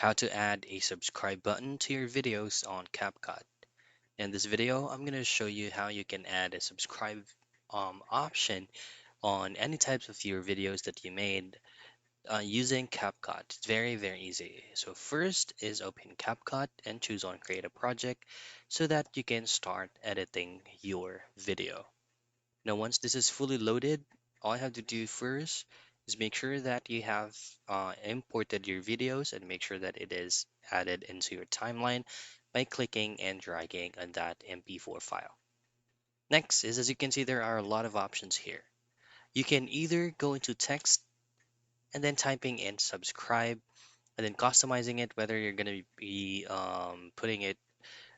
how to add a subscribe button to your videos on CapCut. In this video, I'm going to show you how you can add a subscribe option on any types of your videos that you made using CapCut. It's very, very easy. So first is open CapCut and choose on create a project so that you can start editing your video. Now, once this is fully loaded, all you have to do first is make sure that you have imported your videos and make sure that it is added into your timeline by clicking and dragging on that MP4 file. Next is, as you can see, there are a lot of options here. You can either go into text and then typing in subscribe and then customizing it, whether you're going to be putting it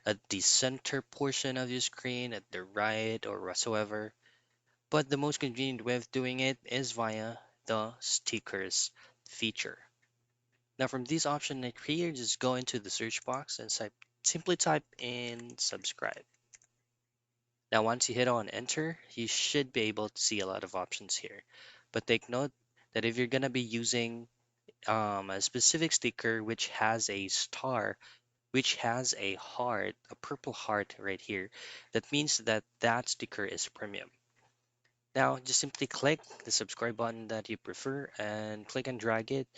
at the center portion of your screen, at the right, or whatsoever. But the most convenient way of doing it is via the stickers feature. Now from this option right here, just go into the search box and simply type in subscribe. Now once you hit on enter, you should be able to see a lot of options here. But take note that if you're going to be using a specific sticker which has a star, which has a heart, a purple heart right here, that means that that sticker is premium. Now, just simply click the subscribe button that you prefer and click and drag it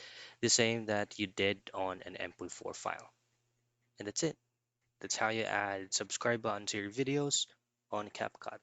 the same that you did on an MP4 file. And that's it. That's how you add subscribe button to your videos on CapCut.